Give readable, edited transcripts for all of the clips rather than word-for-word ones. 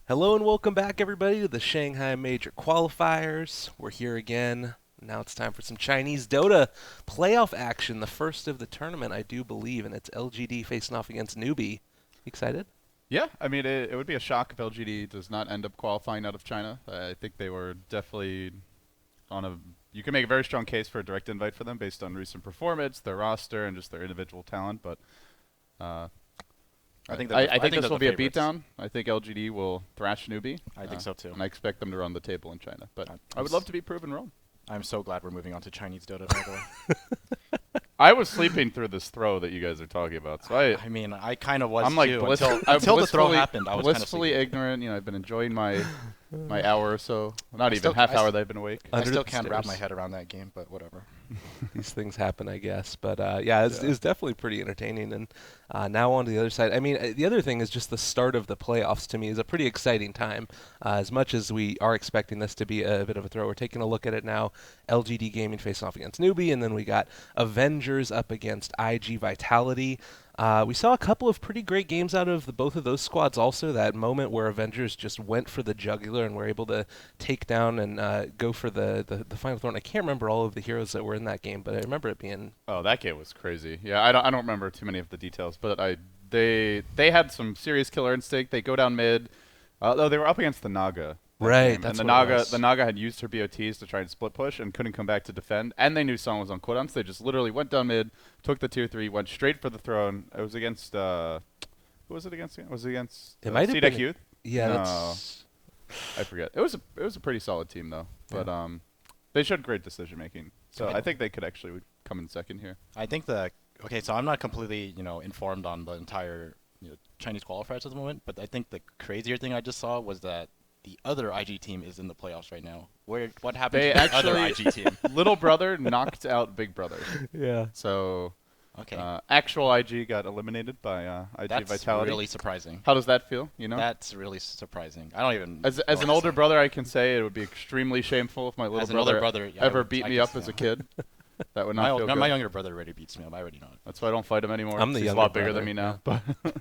Hello and welcome back, everybody, to the Shanghai Major Qualifiers. We're here again. Now it's time for some Chinese Dota playoff action, the first of the tournament, I do believe, and it's LGD facing off against Newbee. Excited? Yeah, I mean, it would be a shock if LGD does not end up qualifying out of China. I think they were definitely on a. You can make a very strong case for a direct invite for them based on recent performance, their roster, and just their individual talent. But uh, I think this will be a beatdown. I think LGD will thrash Newbie. I think so too. And I expect them to run the table in China. But I I'm would love to be proven wrong. I'm so glad we're moving on to Chinese Dota, by the way. I was sleeping through this throw that you guys are talking about, so I mean, I kind of was I'm like too until the throw happened. I was kind of blissfully ignorant. You know, I've been enjoying my hour or so, not even half hour that I've been awake. I Under still the can't wrap stairs. my head around that game, but whatever. These things happen, I guess. But yeah, it's definitely pretty entertaining. And now on to the other side. I mean, the other thing is just the start of the playoffs to me is a pretty exciting time. As much as we are expecting this to be a bit of a throw, we're taking a look at it now. LGD Gaming facing off against Newbie, and then we got Avengers up against IG Vitality. We saw a couple of pretty great games out of both of those squads also. That moment where Avengers just went for the jugular and were able to take down and go for the final thorn. I can't remember all of the heroes that were in that game, but I remember it being... Oh, that game was crazy. Yeah, I don't remember too many of the details, but they had some serious killer instinct. They go down mid. Though they were up against the Naga. Right, Game. that's And what it was. The Naga had used her BOTs to try and split push and couldn't come back to defend. And they knew someone was on cooldowns. So they just literally went down mid, took the tier 3, went straight for the throne. It was against who was it against? Was it against It might have CDEC been... Youth? Yeah, No. that's... I forget. It was a pretty solid team though. But Yeah. they showed great decision making. So Okay. I think they could actually come in second here. I think okay, so I'm not completely informed on the entire Chinese qualifiers at the moment, but I think the crazier thing I just saw was that the other IG team is in the playoffs right now. What happened They to the other actually- IG team? Little brother knocked out big brother. Yeah. So Okay, actual IG got eliminated by IG that's Vitality. really surprising. How does that feel? You know, That's really surprising. I don't even. as know an what to older say. brother, I can say it would be extremely shameful if my little As an older brother, brother, yeah, ever I beat I me guess, up as yeah. a kid. That would not My, feel no, good. my younger brother already beats me up. I already know it. That's why I don't fight him anymore. I'm the 'cause he's a younger lot bigger brother, than me now, yeah. but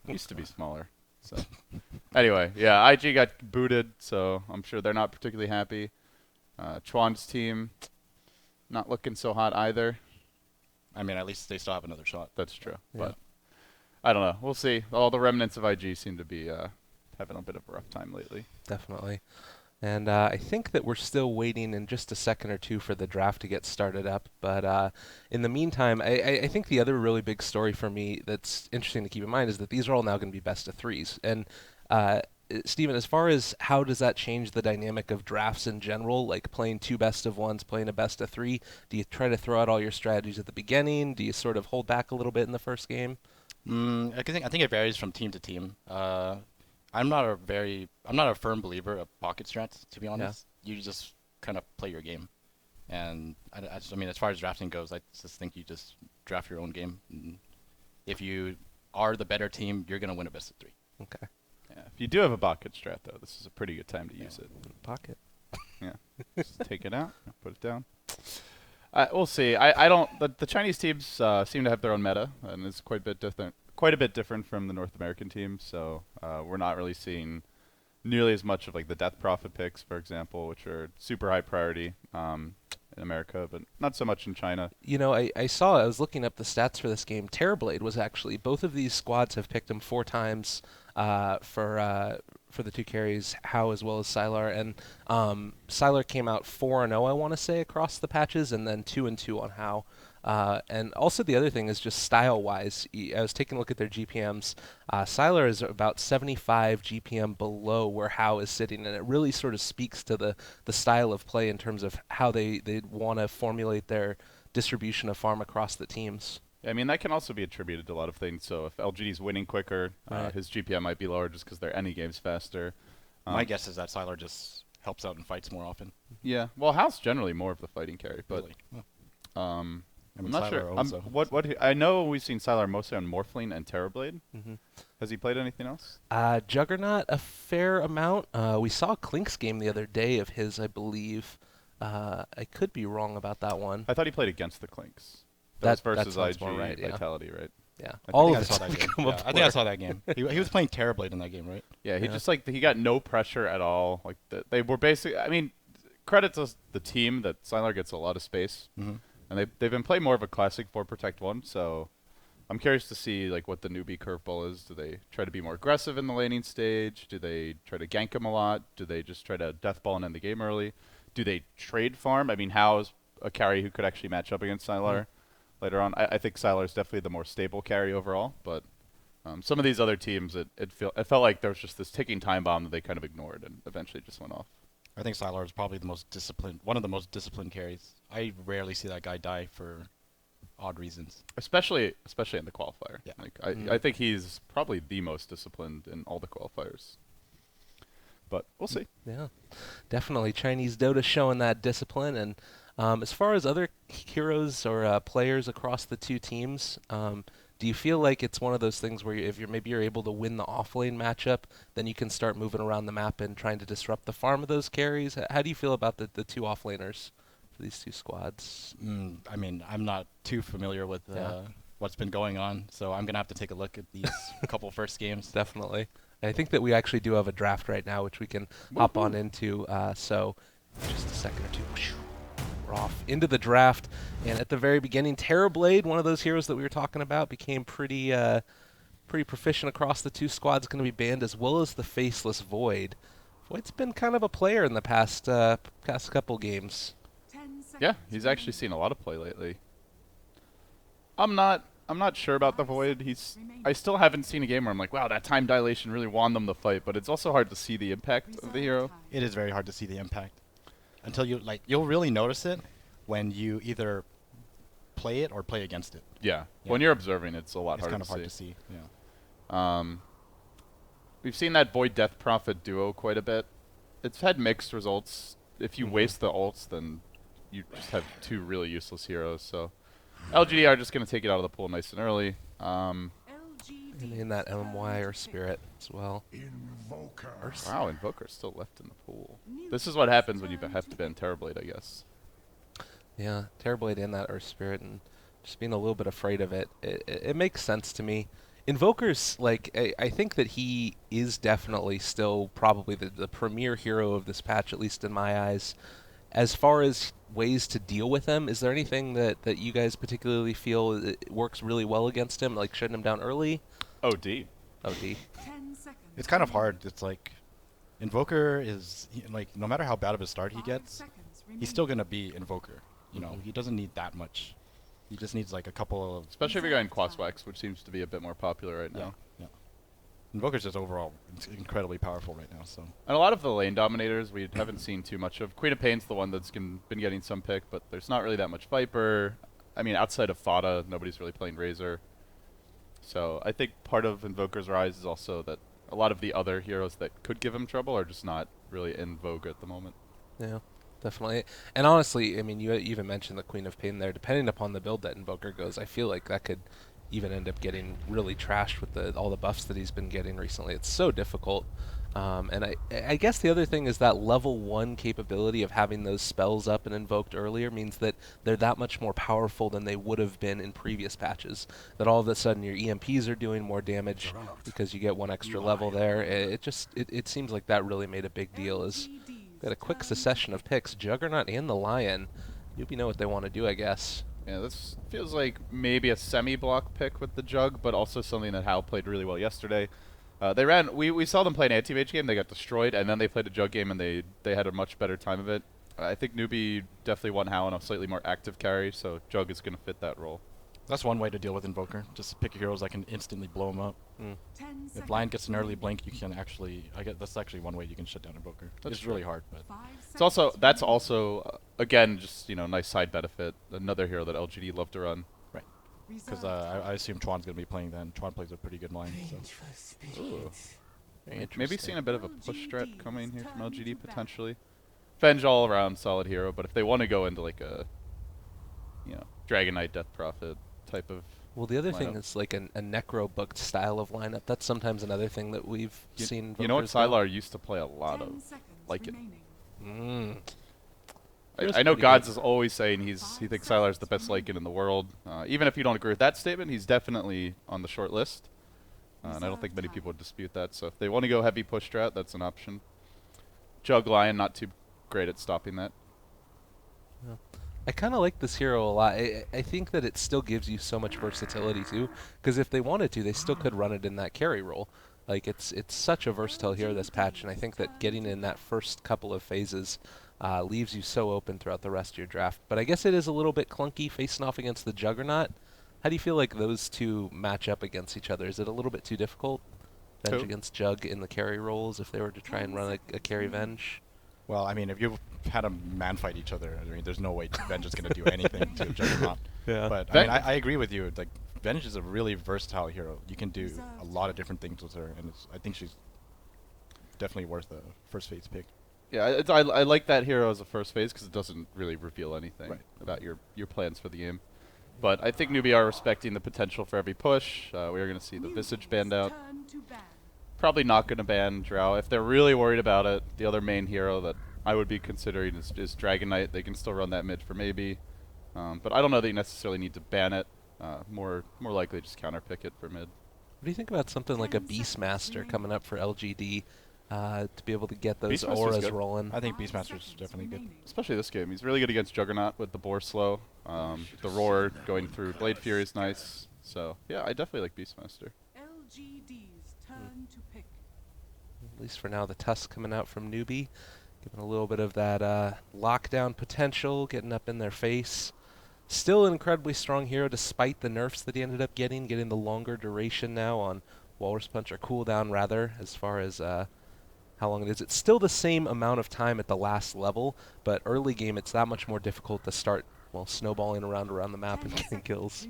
he used to be smaller. So anyway, yeah, IG got booted, so I'm sure they're not particularly happy. Chuan's team, not looking so hot either. I mean, at least they still have another shot. That's true, Yeah. but I don't know. We'll see. All the remnants of IG seem to be having a bit of a rough time lately. Definitely. And I think that we're still waiting in just a second or two for the draft to get started up. But in the meantime, I think the other really big story for me that's interesting to keep in mind is that these are all now going to be best of threes. And Steven, as far as how does that change the dynamic of drafts in general, like playing two best of ones, playing a best of three, do you try to throw out all your strategies at the beginning? Do you sort of hold back a little bit in the first game? I think it varies from team to team. I'm not a firm believer of pocket strats, to be honest. You just kind of play your game, and I mean, as far as drafting goes, I just think you just draft your own game. And if you are the better team, you're gonna win a best of three. Okay. Yeah. If you do have a bucket strat, though, this is a pretty good time to use it. Pocket. Yeah. Just take it out, put it down. We'll see. I don't. The Chinese teams seem to have their own meta, and it's quite a bit different. Quite a bit different from the North American teams. So we're not really seeing nearly as much of like the Death Prophet picks, for example, which are super high priority in America, but not so much in China. You know, I was looking up the stats for this game. Terrorblade was actually, both of these squads have picked him 4 times for the two carries, How as well as Sylar. And Sylar came out 4-0, I want to say, across the patches, and then 2-2 on How. And also the other thing is just style-wise. I was taking a look at their GPMs. Sylar is about 75 GPM below where How is sitting, and it really sort of speaks to the style of play in terms of how they want to formulate their distribution of farm across the teams. I mean, that can also be attributed to a lot of things. So if LGD's winning quicker, Right. his GPM might be lower just because their any game's faster. My guess is that Sylar just helps out and fights more often. Yeah. Well, Hal's generally more of the fighting carry, but Really. Well, I'm mean, not Sylar sure. also. I know we've seen Sylar mostly on Morphling and Terrorblade. Mm-hmm. Has he played anything else? Juggernaut, a fair amount. We saw a Clink's game the other day of his, I believe. I could be wrong about that one. I thought he played against the Clinks. That was That versus sounds IG more right, yeah. Vitality, right? Yeah, I all I of think I it's saw that game. become a Yeah, I think I blur. saw that game. He was playing Terrorblade in that game, right? Yeah, he Yeah. just he got no pressure at all. Like they were basically. I mean, credit to the team that Sylar gets a lot of space, Mm-hmm. and they've been playing more of a classic 4 Protect 1. So I'm curious to see like what the newbie curveball is. Do they try to be more aggressive in the laning stage? Do they try to gank him a lot? Do they just try to deathball and end the game early? Do they trade farm? I mean, how is a carry who could actually match up against Sylar later on? I think Sylar is definitely the more stable carry overall, but some of these other teams, it felt like there was just this ticking time bomb that they kind of ignored and eventually just went off. I think Sylar is probably the most disciplined, one of the most disciplined carries. I rarely see that guy die for odd reasons. Especially in the qualifier. Yeah. Like I think he's probably the most disciplined in all the qualifiers. But we'll see. Yeah, definitely Chinese Dota showing that discipline. And as far as other heroes or players across the two teams, do you feel like it's one of those things where if you're able to win the offlane matchup, then you can start moving around the map and trying to disrupt the farm of those carries? How do you feel about the two offlaners for these two squads? I mean, I'm not too familiar with what's been going on, so I'm gonna have to take a look at these couple first games. Definitely. I think that we actually do have a draft right now, which we can hop on into. So, just a second or two. We're off into the draft, and at the very beginning, Terrorblade, one of those heroes that we were talking about, became pretty proficient across the two squads. Going to be banned, as well as the Faceless Void. Void's been kind of a player in the past couple games. Yeah, he's actually seen a lot of play lately. I'm not sure about the Void. I still haven't seen a game where I'm like, wow, that time dilation really won them the fight, but it's also hard to see the impact of the hero. It is very hard to see the impact until you'll really notice it when you either play it or play against it. Yeah. Yeah. When you're observing, it's a lot It's harder kind of to hard see. to see. Yeah. We've seen that Void Death Prophet duo quite a bit. It's had mixed results. If you waste the ults, then you just have two really useless heroes. So LGD are just going to take it out of the pool nice and early. And in that MY or Spirit as well. Wow, Invoker's still left in the pool. This is what happens when you have to ban Terrorblade, I guess. Yeah, Terrorblade in that Earth Spirit and just being a little bit afraid of it. It makes sense to me. Invoker's, I think that he is definitely still probably the premier hero of this patch, at least in my eyes. As far as ways to deal with him, is there anything that you guys particularly feel it works really well against him, like shutting him down early? OD. OD. It's kind of hard. It's like Invoker is no matter how bad of a start he gets, he's still gonna be Invoker. You know, he doesn't need that much. He just needs like a couple of. Especially if you're going Quaswax, which seems to be a bit more popular right now. Yeah. Invoker's just overall incredibly powerful right now. So. And a lot of the lane dominators we haven't seen too much of. Queen of Pain's the one that's been getting some pick, but there's not really that much Viper. I mean, outside of Fada, nobody's really playing Razor. So I think part of Invoker's rise is also that a lot of the other heroes that could give him trouble are just not really in vogue at the moment. Yeah, definitely. And honestly, I mean, you even mentioned the Queen of Pain there. Depending upon the build that Invoker goes, I feel like that could even end up getting really trashed with all the buffs that he's been getting recently. It's so difficult. And I guess the other thing is that level 1 capability of having those spells up and invoked earlier means that they're that much more powerful than they would have been in previous patches. That all of a sudden your EMPs are doing more damage because you get one extra level there. It seems like that really made a big deal. Got a quick succession of picks, Juggernaut and the Lion. Newbee know what they want to do, I guess. Yeah, this feels like maybe a semi-block pick with the Jug, but also something that Hal played really well yesterday. We saw them play an anti-mage game, they got destroyed, and then they played a Jug game and they had a much better time of it. I think Newbee definitely won Hal on a slightly more active carry, so Jug is going to fit that role. That's one way to deal with Invoker. Just pick heroes that can instantly blow him up. If Lion gets an early blink, you can actually. That's actually one way you can shut down Invoker. It's really hard, but That's also again just nice side benefit. Another hero that LGD love to run. right. Because I assume Chuan's gonna be playing then. Chuan plays a pretty good line. So. Ooh. Very Maybe interesting. seeing a bit of a push strat coming here from LGD potentially. Fenge all around solid hero, but if they want to go into like a Dragon Knight Death Prophet type of Well, the other thing lineup. is like a necro booked style of lineup. That's sometimes another thing that we've seen. You know what Vokers go. Sylar used to play a lot of? Like it. Hero's I know pretty Gods good. is always saying he thinks Sylar's the best Lycan in the world. Even if you don't agree with that statement, he's definitely on the short list. And I don't think many people would dispute that. So if they want to go heavy push strat, that's an option. Jug Lion, not too great at stopping that. Yeah. I kind of like this hero a lot. I think that it still gives you so much versatility too, because if they wanted to, they still could run it in that carry role. Like it's such a versatile hero this patch, and I think that getting in that first couple of phases leaves you so open throughout the rest of your draft. But I guess it is a little bit clunky facing off against the Juggernaut. How do you feel like those two match up against each other? Is it a little bit too difficult? Venge Who? against Jug in the carry roles if they were to try and run a carry Venge? Well, I mean, if you've had a man fight each other, I mean, there's no way Venge is going to do anything to Juggernaut. Yeah. But I mean, I agree with you. Like, Venge is a really versatile hero. You can do a lot of different things with her, and I think she's definitely worth a first phase pick. Yeah, I like that hero as a first phase because it doesn't really reveal anything Right. about your plans for the game. But I think Newbee are respecting the potential for every push. We are going to see the Visage banned out. Probably not going to ban Drow. If they're really worried about it, the other main hero that I would be considering is Dragon Knight. They can still run that mid for maybe. But I don't know that you necessarily need to ban it. More likely just counter pick it for mid. What do you think about something like a Beastmaster coming up for LGD to be able to get those Beastmaster's auras good. rolling? I think Beastmaster's definitely good. Especially this game. He's really good against Juggernaut with the Boar slow. The Roar going through Blade Fury is nice. So, yeah, I definitely like Beastmaster. LGD's turn to pick. At least for now, the Tusk coming out from Newbee, giving a little bit of that lockdown potential, getting up in their face. Still an incredibly strong hero despite the nerfs that he ended up getting the longer duration now on Walrus Punch, or cooldown rather, as far as how long it is. It's still the same amount of time at the last level, but early game it's that much more difficult to start, well, snowballing around the map and getting kills.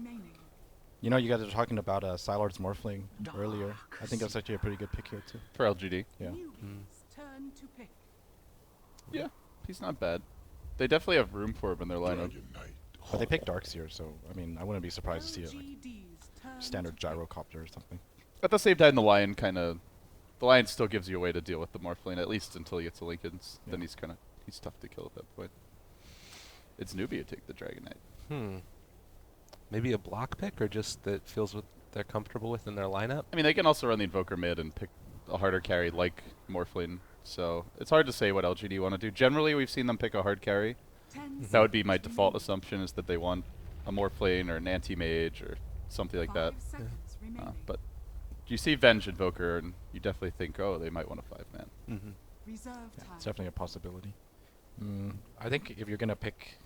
You know, you guys were talking about Sylar's Morphling earlier. I think that's actually a pretty good pick here, too. For LGD. Yeah. Turn to pick. Yeah, he's not bad. They definitely have room for him in their lineup. But they picked Darkseer, so, I mean, I wouldn't be surprised to see it like LGD's turn standard to pick. Gyrocopter or something. At the same time, the Lion still gives you a way to deal with the Morphling, at least until he gets to Lincolns. Yeah. Then he's tough to kill at that point. It's Newbee to take the Dragon Knight. Maybe a block pick, or just that feels what they're comfortable with in their lineup? I mean, they can also run the Invoker mid and pick a harder carry like Morphling. So it's hard to say what LGD want to do. Generally, we've seen them pick a hard carry. 10 That would be my seconds default remaining. assumption, is that they want a Morphling or an anti-mage or something like that. 5 seconds remaining. But you see Venge Invoker, and you definitely think, oh, they might want a 5-man. Mm-hmm. Reserve Yeah, time. it's definitely a possibility. I think if you're going to pick...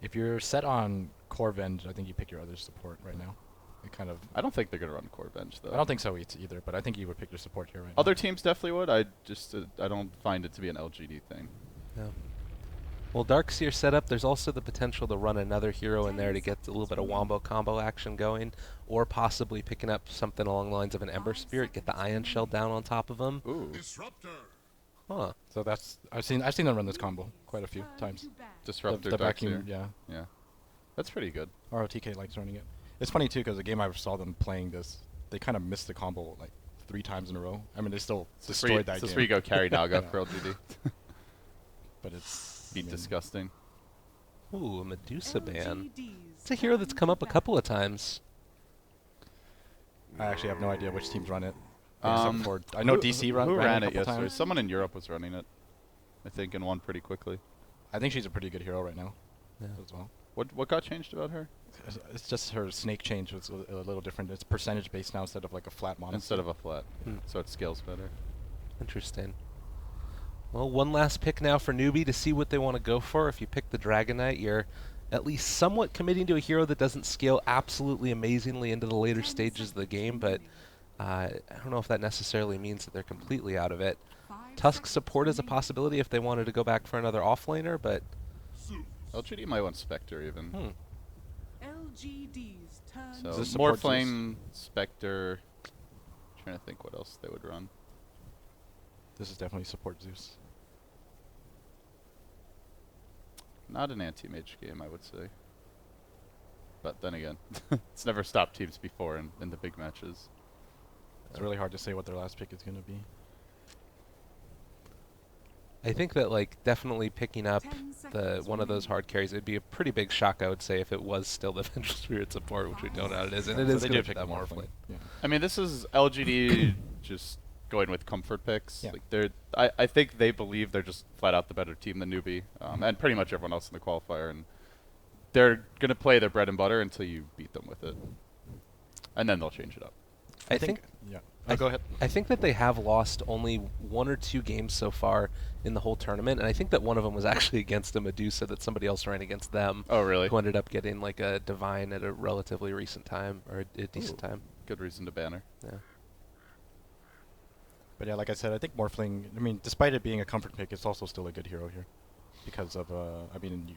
If you're set on core Venge, I think you pick your other support right now. It kind of... I don't think they're going to run core Venge, though. I don't think so either, but I think you would pick your support here right Other now. teams definitely would. I don't find it to be an LGD thing. Yeah. Well, Darkseer setup, there's also the potential to run another hero in there to get a little bit of wombo combo action going, or possibly picking up something along the lines of an Ember Spirit, get the Ion Shell down on top of him. Ooh, Huh. So that's... I've seen them run this combo quite a few Turn times. to ban. Disruptor The Darkseer. vacuum, yeah. Yeah, that's pretty good. ROTK likes running it. It's funny too, because the game I saw them playing this, they kind of missed the combo like 3 times in a row. I mean, they still destroyed that So game. free go carry Naga Yeah. for LGD. But it's... Be I mean, disgusting. Ooh, a Medusa ban. LGD's It's a hero turn that's to come up a ban. couple of times. I actually have no idea which teams run it. Um, Except for... I know who- DC who ran ran it it a couple yesterday? times. Someone in Europe was running it, I think, and won pretty quickly. I think she's a pretty good hero right now Yeah. as well. What got changed about her? It's just her snake change was a little different. It's percentage based now instead of like a flat mono. Instead of a flat, Hmm. so it scales better. Interesting. Well, one last pick now for Newbee to see what they want to go for. If you pick the Dragon Knight, you're at least somewhat committing to a hero that doesn't scale absolutely amazingly into the later 10 stages of the seconds game, but remaining. I don't know if that necessarily means that they're completely out of it. 5 Tusk seconds support is a remaining. possibility if they wanted to go back for another offlaner, but LGD might want Spectre even. LGD's turn So Is to this support Morphling, Spectre. Trying to think what else they would run. This is definitely support Zeus. Not an anti-mage game, I would say. But then again, it's never stopped teams before in the big matches. It's really hard to say what their last pick is going to be. I think that like definitely picking up 10 the seconds one of those remaining. hard carries, it'd be a pretty big shock, I would say, if it was still the Vengeful Spirit support, which we don't know how it is, and it So is they going did to be pick that Morphling. Morphling. Yeah. I mean, this is LGD just going with comfort picks. Yeah. Like I think they believe they're just flat out the better team than Newbie, and pretty much everyone else in the qualifier, and they're gonna play their bread and butter until you beat them with it, and then they'll change it up. I think Yeah. I Go ahead. I think that they have lost only 1 or 2 games so far in the whole tournament, and I think that one of them was actually against a Medusa that somebody else ran against them, Oh, really? who ended up getting like a Divine at a relatively recent time, or a decent Ooh. time. Good reason to ban her. Yeah. But yeah, like I said, I think Morphling, I mean, despite it being a comfort pick, it's also still a good hero here. Because of, I mean,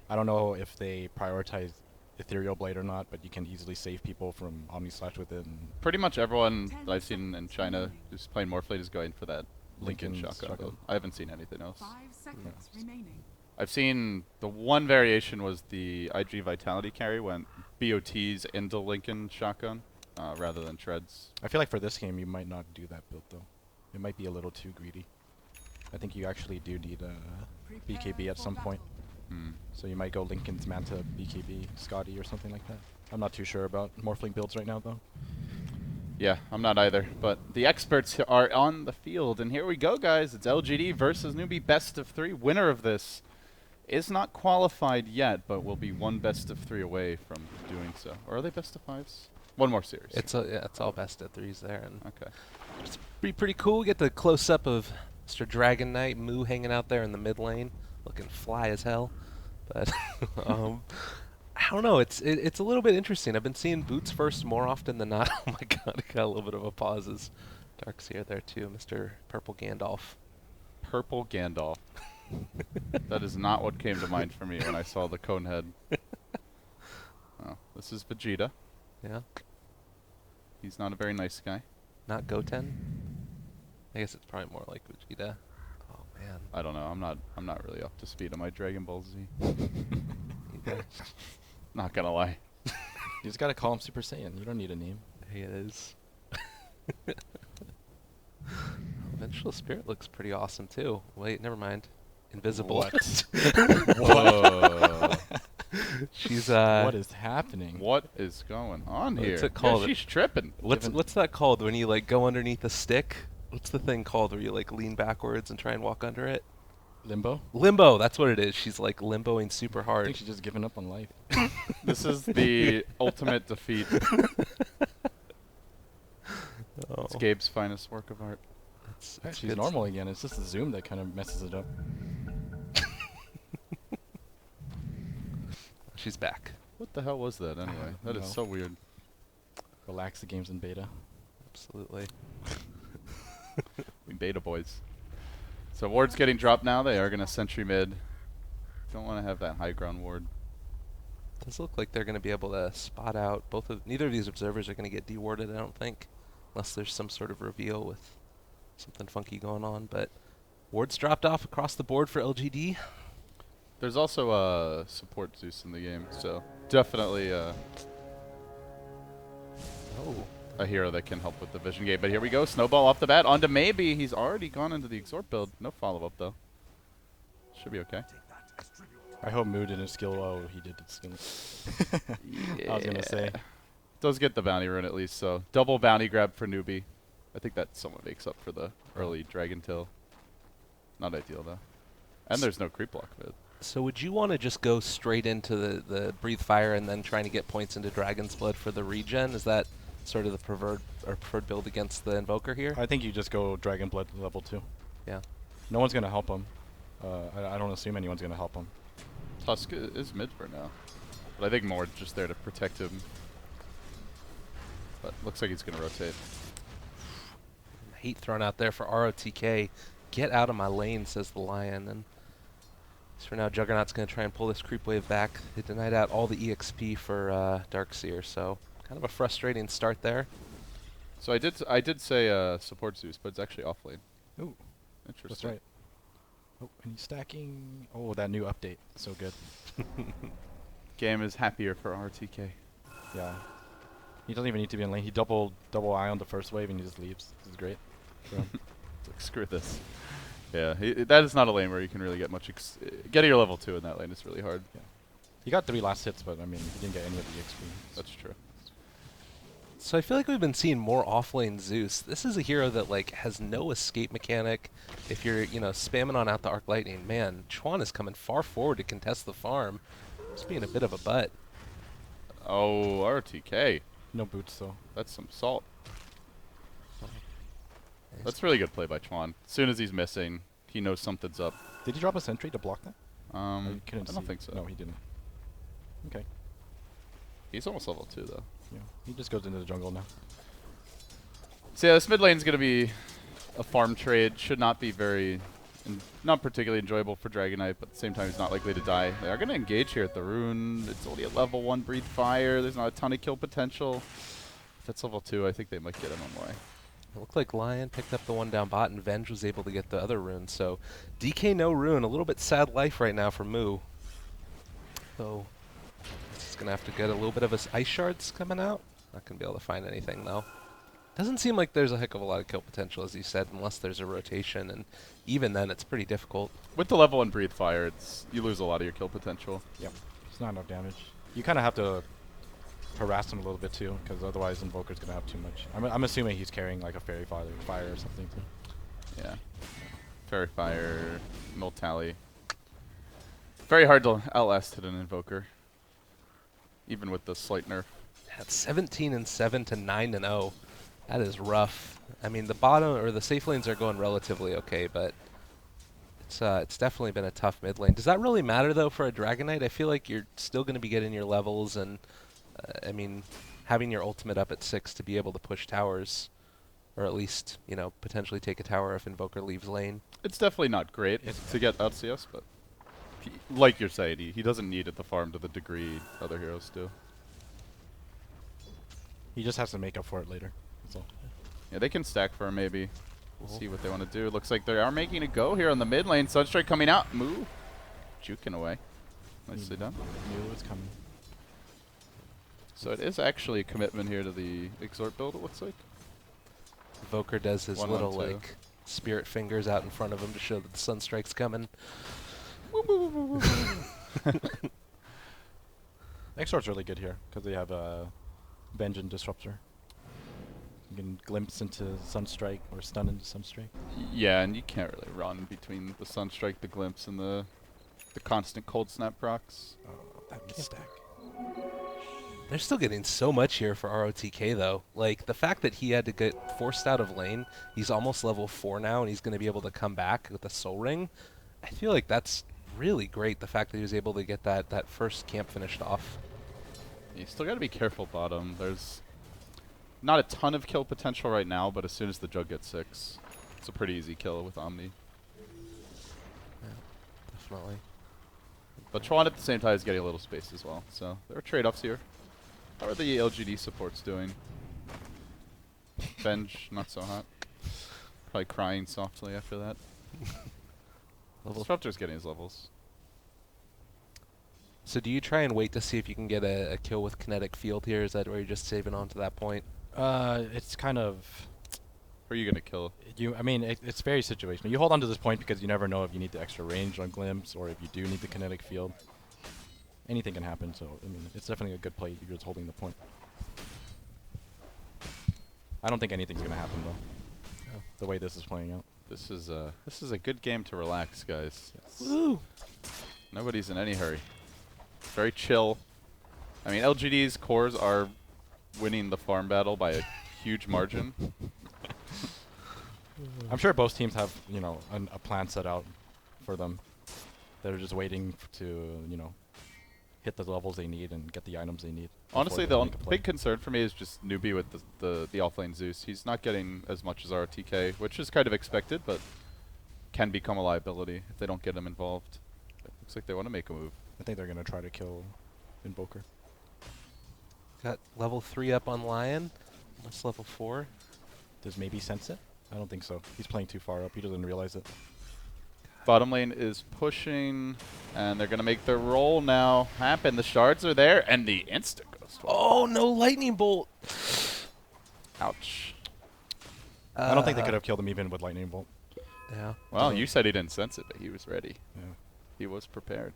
I don't know if they prioritize Ethereal Blade or not, but you can easily save people from Omni Slash with it. And Pretty much everyone 10 that I've seen in seconds China remaining. who's playing Morphblade is going for that Lincoln Lincoln's shotgun. shotgun. build. I haven't seen anything else. 5 seconds remaining. I've seen the one variation was the IG Vitality carry went BOTs into Lincoln shotgun rather than treads. I feel like for this game, you might not do that build, though. It might be a little too greedy. I think you actually do need BKB at some point. So you might go Lincoln's Manta, BKB, Scotty, or something like that. I'm not too sure about Morphling builds right now, though. Yeah, I'm not either. But the experts are on the field, and here we go, guys. It's LGD versus Newbee, best of 3. Winner of this is not qualified yet, but will be one best of 3 away from doing so. Or are they best of 5s? One more series. It's all best of 3s there, and Okay. it's pretty cool. Get the close up of Mr. Dragon Knight Moo hanging out there in the mid lane, looking fly as hell. But I don't know. It's a little bit interesting. I've been seeing boots first more often than not. Oh my god, I got a little bit of a pause. As Dark's here there too, Mr. Purple Gandalf. Purple Gandalf. That is not what came to mind for me when I saw the cone head. Oh, this is Vegeta. Yeah, He's not a very nice guy. not Goten. I guess it's probably more like Vegeta. Oh man. I don't know. I'm not really up to speed on my Dragon Ball Z. Either. Not gonna lie. You just gotta call him Super Saiyan. You don't need a name. There he is. Vengeful Spirit looks pretty awesome too. Wait, never mind. Invisible. What? Whoa. She's What is happening? What is going on What's here? it called? Yeah, she's tripping. What's that called when you like go underneath a stick? What's the thing called where you like lean backwards and try and walk under it? Limbo? Limbo. That's what it is. She's like limboing super I hard. think she's just giving up on life. This is the ultimate defeat. Oh, It's Gabe's finest work of art. that's She's good. normal again. It's just the zoom that kind of messes it up. She's back. What the hell was that anyway? That is know. so weird. Relax, the game's in beta. Absolutely. We beta boys. So ward's getting dropped now. They are gonna sentry mid. Don't want to have that high ground ward. Does look like they're going to be able to spot out neither of these observers are going to get dewarded, I don't think, unless there's some sort of reveal with something funky going on. But wards dropped off across the board for LGD. There's also a support Zeus in the game, so definitely Oh, a hero that can help with the vision gate. But here we go, snowball off the bat onto maybe. He's already gone into the exhort build. No follow up though. Should be okay. I hope Moo didn't skill. Oh, he did skill. I was gonna say. Does get the bounty rune at least, so double bounty grab for Newbee. I think that somewhat makes up for the early dragon tail. Not ideal though. And there's no creep block mid. so would you want to just go straight into the breathe fire and then trying to get points into Dragon's Blood for the regen? Is that sort of the preferred build against the Invoker here? I think you just go Dragon Blood level 2. Yeah. No one's gonna help him. I don't assume anyone's gonna help him. Tusk is mid for now. But I think Mord's just there to protect him. But looks like he's going to rotate. Heat thrown out there for ROTK. Get out of my lane, says the Lion. And so for now, Juggernaut's going to try and pull this creep wave back. They denied out all the EXP for Darkseer, so kind of a frustrating start there. So I did say support Zeus, but it's actually off lane. Ooh, Interesting. that's right. Oh, and he's stacking. Oh, that new update. So good. Game is happier for RTK. Yeah. He doesn't even need to be in lane. He double eye on the first wave and he just leaves. This is great. for him. It's like, screw this. Yeah, that is not a lane where you can really get much. Getting your level 2 in that lane is really hard. Yeah. He got 3 last hits, but I mean, he didn't get any of the XP. That's true. So I feel like we've been seeing more offlane Zeus. This is a hero that like has no escape mechanic. If you're, spamming on out the Arc Lightning, man, Chuan is coming far forward to contest the farm. Just being a bit of a butt. Oh, RTK. No boots, though. That's some salt. That's really good play by Chuan. As soon as he's missing, he knows something's up. Did he drop a sentry to block that? I Couldn't don't see. think so. No, he didn't. Okay. He's almost level 2 though. Yeah. He just goes into the jungle now. So yeah, this mid lane's gonna be a farm trade. Should not be not particularly enjoyable for Dragon Knight, but at the same time he's not likely to die. They are gonna engage here at the rune. It's only a level 1 breathe fire. There's not a ton of kill potential. If it's level 2, I think they might get him on way. It looked like Lion picked up the one down bot, and Venge was able to get the other rune. So DK no rune. A little bit sad life right now for Moo. So he's going to have to get a little bit of his ice shards coming out. Not going to be able to find anything, though. Doesn't seem like there's a heck of a lot of kill potential, as you said, unless there's a rotation. And even then, it's pretty difficult. With the level 1 breathe fire, you lose a lot of your kill potential. Yep. It's not enough damage. You kind of have to harass him a little bit too, because otherwise Invoker's gonna have too much. I'm assuming he's carrying like a fairy fire or something too. Yeah. Fairy fire, null tally. Very hard to outlast hit an Invoker, even with the slight nerf. That's 17-7 to 9-0. That is rough. I mean, the bottom or the safe lanes are going relatively okay, but it's definitely been a tough mid lane. Does that really matter though for a Dragon Knight? I feel like you're still going to be getting your levels, and I mean, having your ultimate up at 6 to be able to push towers, or at least potentially take a tower if Invoker leaves lane. It's definitely not great to get out CS, but like you're saying, he doesn't need it to farm to the degree other heroes do. He just has to make up for it later. That's all. Yeah, they can stack for him maybe. We'll see what they want to do. Looks like they are making a go here on the mid lane. Sunstrike coming out. Moo. Juking away. Nicely done. Knew it was coming. So it is actually a commitment here to the Exort build, it looks like. Invoker does his 1-1-2. little like spirit fingers out in front of him to show that the Sunstrike's coming. Exort's really good here because they have a Venge and Disruptor. You can glimpse into Sunstrike or stun into Sunstrike. Yeah, and you can't really run between the Sunstrike, the Glimpse, and the constant Cold Snap procs. Oh, that misstack. They're still getting so much here for ROTK, though. Like, the fact that he had to get forced out of lane, he's almost level 4 now, and he's going to be able to come back with a Soul Ring. I feel like that's really great, the fact that he was able to get that first camp finished off. You still got to be careful bottom. There's not a ton of kill potential right now, but as soon as the Jug gets 6, it's a pretty easy kill with Omni. Yeah, definitely. But Tron at the same time is getting a little space as well, so there are trade-offs here. How are the LGD supports doing? Venge, not so hot. Probably crying softly after that. Disruptor's getting his levels. So do you try and wait to see if you can get a kill with Kinetic Field here? Is that where you're just saving on to that point? It's kind of... Who are you going to kill? I mean, it's very situational. You hold on to this point because you never know if you need the extra range on Glimpse or if you do need the Kinetic Field. Anything can happen, so I mean, it's definitely a good play if you're just holding the point. I don't think anything's going to happen, though, the way this is playing out. This is a good game to relax, guys. Yes. Woo! Nobody's in any hurry. Very chill. I mean, LGD's cores are winning the farm battle by a huge margin. I'm sure both teams have, a plan set out for them. They're just waiting to, hit the levels they need and get the items they need. Honestly, the big concern for me is just Newbee with the offlane Zeus. He's not getting as much as RTK, which is kind of expected, but can become a liability if they don't get him involved. It looks like they want to make a move. I think they're going to try to kill Invoker. Got level 3 up on Lion. Almost level 4. Does maybe sense it? I don't think so. He's playing too far up. He doesn't realize it. Bottom lane is pushing, and they're going to make their roll now happen. The shards are there, and the insta goes. Oh, no Lightning Bolt! Ouch. I don't think they could have killed him even with Lightning Bolt. Yeah. Well, you said he didn't sense it, but he was ready. Yeah. He was prepared.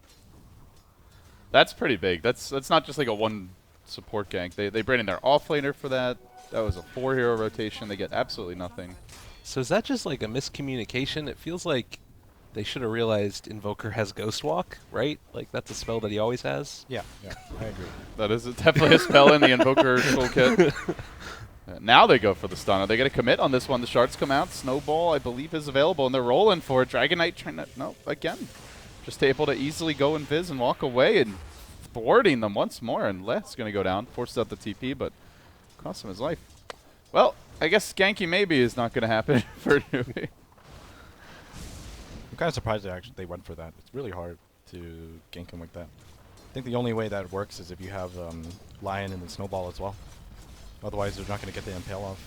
That's pretty big. That's not just like a one support gank. They bring in their offlaner for that. That was a 4-hero rotation. They get absolutely nothing. So is that just like a miscommunication? It feels like they should have realized Invoker has Ghost Walk, right? Like that's a spell that he always has. Yeah, I agree. That is definitely a spell in the Invoker toolkit. Now they go for the stun. Are they going to commit on this one? The shards come out. Snowball, I believe, is available, and they're rolling for it. Dragon Knight trying to... No, again. Just able to easily go and Viz and walk away and thwarting them once more. And Leth's going to go down. Forces out the TP, but costs him his life. Well, I guess Ganky maybe is not going to happen for Newbee. I'm kind of surprised they went for that. It's really hard to gank him like that. I think the only way that works is if you have Lion and then Snowball as well. Otherwise, they're not going to get the impale off.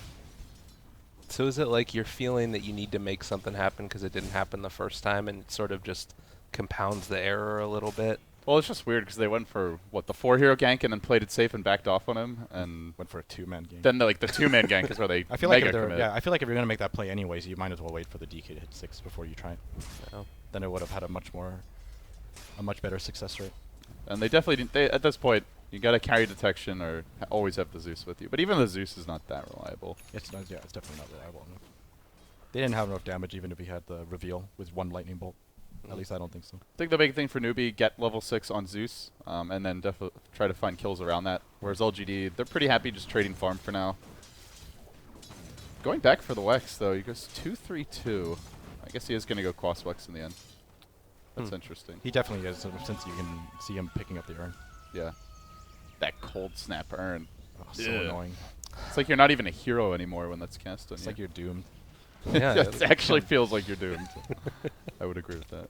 So is it like you're feeling that you need to make something happen because it didn't happen the first time, and it sort of just compounds the error a little bit? Well, it's just weird because they went for, what, the 4-hero gank and then played it safe and backed off on him. And Went for a 2-man gank. then the 2-man gank is where they I feel like mega if commit. I feel like if you're going to make that play anyways, you might as well wait for the DK to hit 6 before you try it. So. Then it would have had a much better success rate. And they definitely didn't. At this point, you got to carry detection or always have the Zeus with you. But even the Zeus is not that reliable. It's not, yeah, it's definitely not reliable enough. They didn't have enough damage even if he had the reveal with 1 lightning bolt. At least I don't think so. I think the big thing for Newbee, get level 6 on Zeus, and then definitely try to find kills around that. Whereas LGD, they're pretty happy just trading farm for now. Going back for the Wex, though, he goes 2-3-2. I guess he is going to go Quas Wex in the end. That's interesting. He definitely is, since you can see him picking up the urn. Yeah. That cold snap urn. Oh, so annoying. It's like you're not even a hero anymore when that's cast on It's you. like you're doomed. Yeah. It actually feels like you're doomed. I would agree with that.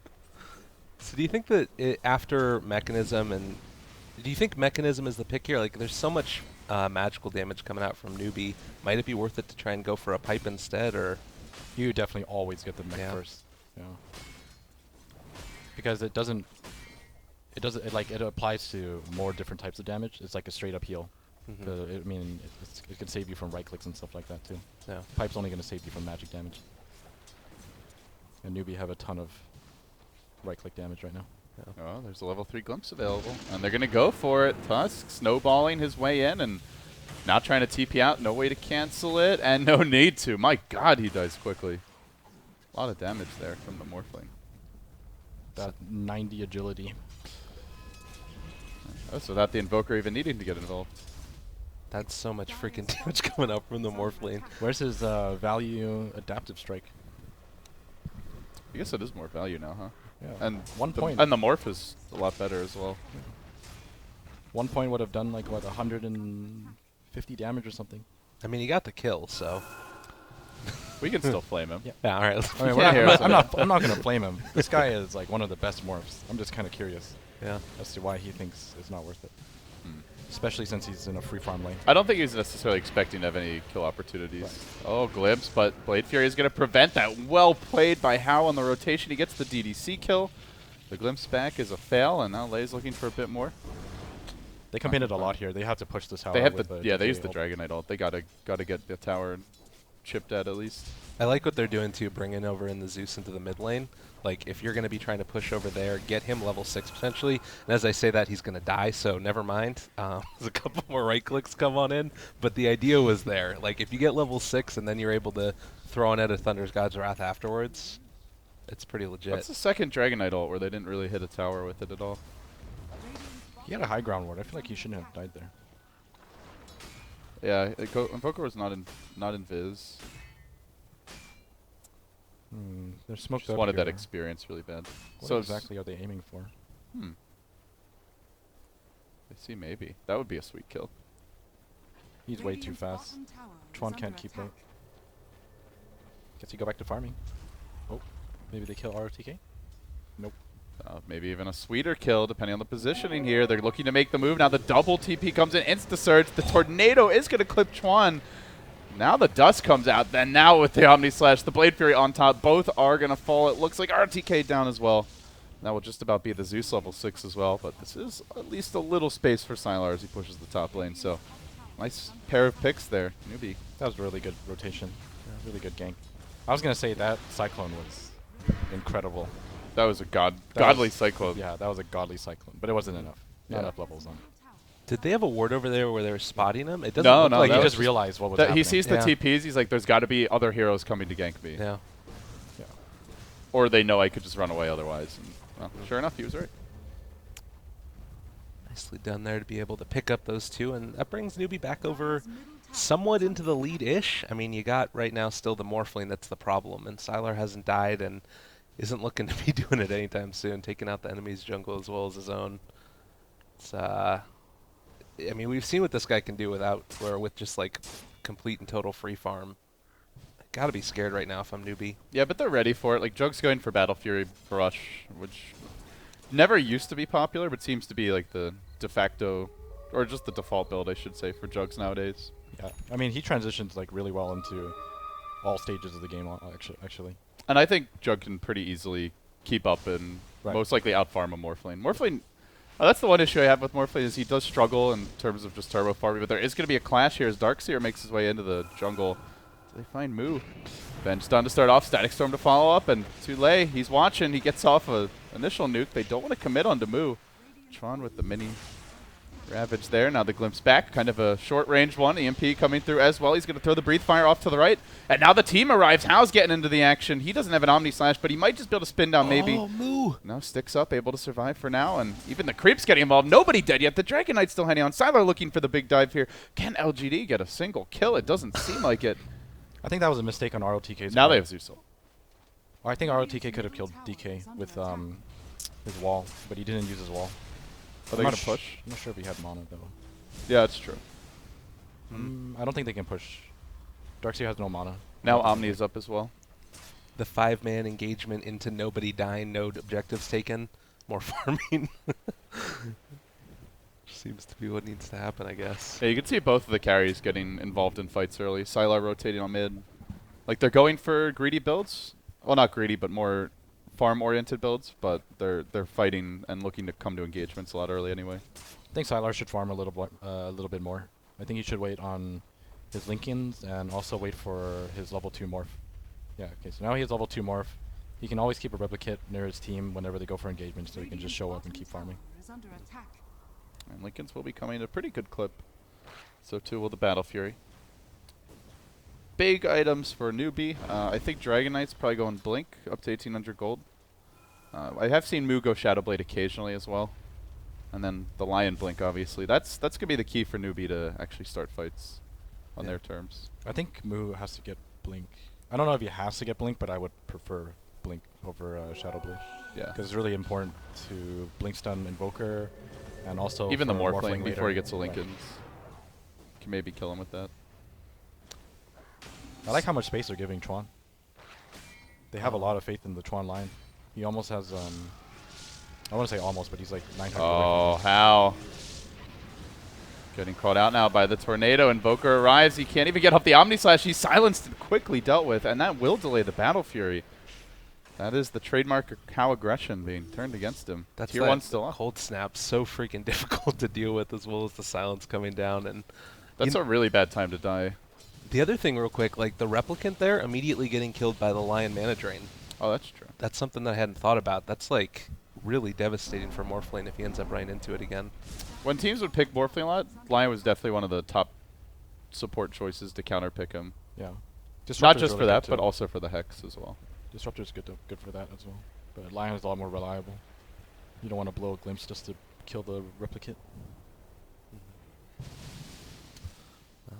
So do you think that after Mechanism, and do you think Mechanism is the pick here? Like, there's so much magical damage coming out from Newbee. Might it be worth it to try and go for a pipe instead, or? You definitely always get the mech Yeah. first. Yeah. Because it doesn't. It applies to more different types of damage. It's like a straight up heal. Mhm. I mean, it can save you from right clicks and stuff like that too. Yeah. Pipe's only going to save you from magic damage. And Newbee have a ton of right click damage right now. Oh, there's a level 3 glimpse available. And they're going to go for it. Tusk snowballing his way in and now trying to TP out. No way to cancel it and no need to. My god, he dies quickly. A lot of damage there from the Morphling. That 90 agility. Oh, so without the Invoker even needing to get involved. That's so much freaking damage coming up from the Morphling. Where's his value adaptive strike? I guess it is more value now, huh? Yeah. And 1 point. And the Morph is a lot better as well. 1 point would have done like what 150 damage or something. I mean, he got the kill, so. We can still flame him. Yeah. Yeah, all right. I mean, can't hear us I'm not going to flame him. This guy is like one of the best morphs. I'm just kind of curious Yeah. as to why he thinks it's not worth it. Hmm. Especially since he's in a free farm lane. I don't think he's necessarily expecting to have any kill opportunities. Right. Oh, glimpse, but Blade Fury is going to prevent that. Well played by Howe on the rotation. He gets the DDC kill. The glimpse back is a fail, and now Lei's looking for a bit more. They committed a lot here. They have to push this tower. They have with the the yeah. They DK use the ult. Dragon Knight ult. They gotta get the tower chipped at least. I like what they're doing too, bringing over in the Zeus into the mid lane. Like, if you're going to be trying to push over there, get him level 6 potentially. And as I say that, he's going to die, so never mind. There's a couple more right clicks come on in, but the idea was there. Like, if you get level 6 and then you're able to throw in at a Thunder's God's Wrath afterwards, it's pretty legit. That's the second Dragon Knight ult where they didn't really hit a tower with it at all. He had a high ground ward. I feel like he shouldn't have died there. Yeah, Invoker was not in Viz. They're smoked Just up wanted that here. experience really bad. What so exactly are they aiming for? I see maybe. That would be a sweet kill. He's way too fast. Chuan can't keep up. Guess you go back to farming. Oh, maybe they kill RTK? Nope. Maybe even a sweeter kill, depending on the positioning here. They're looking to make the move. Now the double TP comes in, insta-surge. The Tornado is going to clip Chuan. Now the dust comes out. Then now with the Omni Slash, the Blade Fury on top, both are going to fall. It looks like RTK down as well. That will just about be the Zeus level 6 as well. But this is at least a little space for Sylar as he pushes the top lane. So nice pair of picks there, Newbee. That was a really good rotation. Really good gank. I was gonna say that Cyclone was incredible. That was a That godly was- cyclone. Yeah, that was a godly Cyclone, but it wasn't enough. Not Yeah. enough levels on it. Did they have a ward over there where they were spotting him? It doesn't No, look no, like that he was just realized what was That happening. he sees the Yeah. TPs. He's like, "There's got to be other heroes coming to gank me." Yeah. Yeah. Or they know I could just run away otherwise. And, well, sure enough, he was right. Nicely done there to be able to pick up those two, and that brings Newbee back over somewhat into the lead-ish. I mean, you got right now still the Morphling that's the problem, and Sylar hasn't died and isn't looking to be doing it anytime soon, taking out the enemy's jungle as well as his own. It's I mean, we've seen what this guy can do with just like complete and total free farm. Gotta be scared right now if I'm Newbee. Yeah, but they're ready for it. Like, Jug's going for Battle Fury Brush, which never used to be popular, but seems to be like the de facto, or just the default build, I should say, for Jugs nowadays. Yeah. I mean, he transitions like really well into all stages of the game. Actually. And I think Jug can pretty easily keep up and Right. most likely outfarm a Morphling. Morphling, that's the one issue I have with Morphling is he does struggle in terms of just turbo farming, but there is going to be a clash here as Darkseer makes his way into the jungle. Do they find Moo? Ben's done to start off, Static Storm to follow up, and too late. He's watching. He gets off a initial nuke. They don't want to commit onto Moo. Tron with the mini Ravage there. Now the Glimpse back. Kind of a short-range one. EMP coming through as well. He's going to throw the Breathe Fire off to the right. And now the team arrives. Hao's getting into the action. He doesn't have an Omni Slash, but he might just be able to spin down maybe. Oh, Moo! No, sticks up, able to survive for now. And even the Creep's getting involved. Nobody dead yet. The Dragon Knight's still hanging on. Sylar looking for the big dive here. Can LGD get a single kill? It doesn't seem like it. I think that was a mistake on ROTK's Now part. they have Zeusel. I think ROTK could have killed DK with his wall, but he didn't use his wall. Are they I'm going not to push? I'm not sure if he had mana though. Yeah, it's true. I don't think they can push. Darkseer has no mana. Now Omni is up as well. The 5-man engagement into nobody dying, no objectives taken, more farming. Seems to be what needs to happen, I guess. Yeah, you can see both of the carries getting involved in fights early. Sylar rotating on mid. Like, they're going for greedy builds. Well, not greedy, but more farm-oriented builds. But they're fighting and looking to come to engagements a lot early anyway. I think Sylar should farm a little bit more. I think he should wait on his Linkins and also wait for his level 2 morph. Yeah, okay, so now he has level 2 morph. He can always keep a replicate near his team whenever they go for engagement, so he can just show up and keep farming. And Lincolns will be coming at a pretty good clip. So too will the Battle Fury. Big items for Newbee. I think Dragon Knight's probably going Blink up to 1800 gold. I have seen Moo go Shadow Blade occasionally as well. And then the Lion Blink, obviously. That's going to be the key for Newbee to actually start fights on their terms. I think Moo has to get Blink. I don't know if he has to get Blink, but I would prefer Blink over Shadow Blade. Yeah. Because it's really important to Blink stun Invoker and also Even the for Morphling before he later. gets to Lincolns. Can maybe kill him with that. I like how much space they're giving Chuan. They have a lot of faith in the Chuan line. He almost has, I want to say almost, but he's like 900 away Oh, from how? Getting caught out now by the Tornado. Invoker arrives. He can't even get off the Omni Slash. He's silenced and quickly dealt with, and that will delay the Battle Fury. That is the trademark How aggression being turned against him. That's Tier 1 still up. cold snap, so freaking difficult to deal with, as well as the silence coming down. And That's you a really bad time to die. the other thing, real quick, like the replicant there immediately getting killed by the Lion Mana Drain. Oh, that's true. That's something that I hadn't thought about. That's like really devastating for Morphling if he ends up running into it again. When teams would pick Morphling a lot, Lion was definitely one of the top support choices to counterpick him. Yeah. Not Disruptor's just for really that, good but too. also for the Hex as well. Disruptor's good for that as well. But Lion is a lot more reliable. You don't want to blow a Glimpse just to kill the replicate. Well,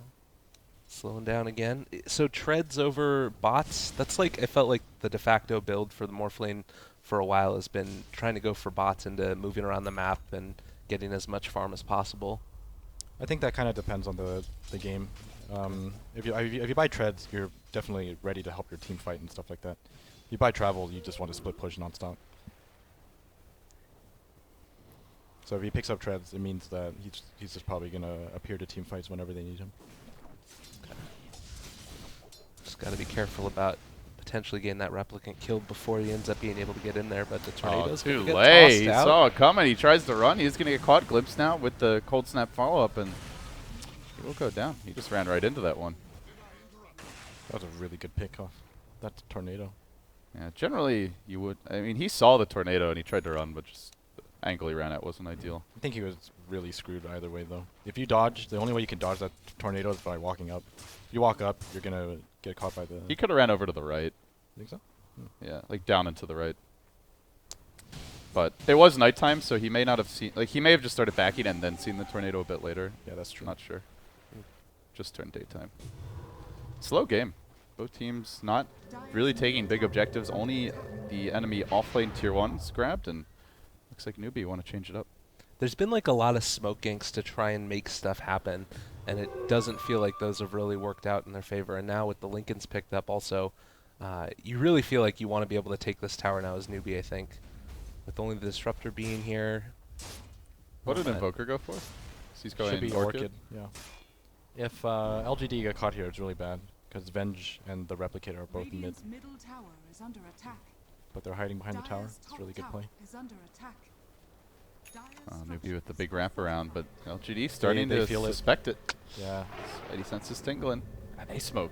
slowing down again. So treads over bots. That's like, I felt like the de facto build for the Morphling for a while has been trying to go for bots into moving around the map and getting as much farm as possible. I think that kind of depends on the game. If you buy treads, you're definitely ready to help your team fight and stuff like that. If you buy travel, you just want to split push nonstop. So if he picks up treads, it means that he's just probably gonna appear to team fights whenever they need him. Just got to be careful about potentially getting that replicant killed before he ends up being able to get in there, but the tornado's too gonna get late. tossed He out. saw it coming. He tries to run. He's going to get caught. Glimpse now with the cold snap follow-up, and he will go down. He just ran right into that one. That was a really good pick off. That's a tornado. Yeah, generally you would. I mean, he saw the tornado and he tried to run, but just the angle he ran at wasn't ideal. I think he was really screwed either way, though. If you dodge, the only way you can dodge that tornado is by walking up. If you walk up, you're gonna get caught by the. He could have ran over to the right. Think so? Yeah, like down and to the right. But it was nighttime, so he may not have seen. Like, he may have just started backing and then seen the tornado a bit later. Yeah, that's true. Not sure. Just turned daytime. Slow game. Both teams not really taking big objectives. Only the enemy offlane tier 1's grabbed, and looks like Newbee want to change it up. There's been like a lot of smoke ganks to try and make stuff happen, and it doesn't feel like those have really worked out in their favor. And now with the Lincolns picked up also, you really feel like you want to be able to take this tower now as Newbee, I think. With only the Disruptor being here. What did Invoker go for? He's going Should be Orchid. Yeah. If LGD get caught here, it's really bad because Venge and the Replicator are both mid, Radiant's middle tower is under attack. but they're hiding behind the tower. Dire's It's top really good tower play. is under attack. Newbee with the big wraparound, but LGD starting they to feel it. suspect it. Yeah. Spidey sense is tingling. And they smoke.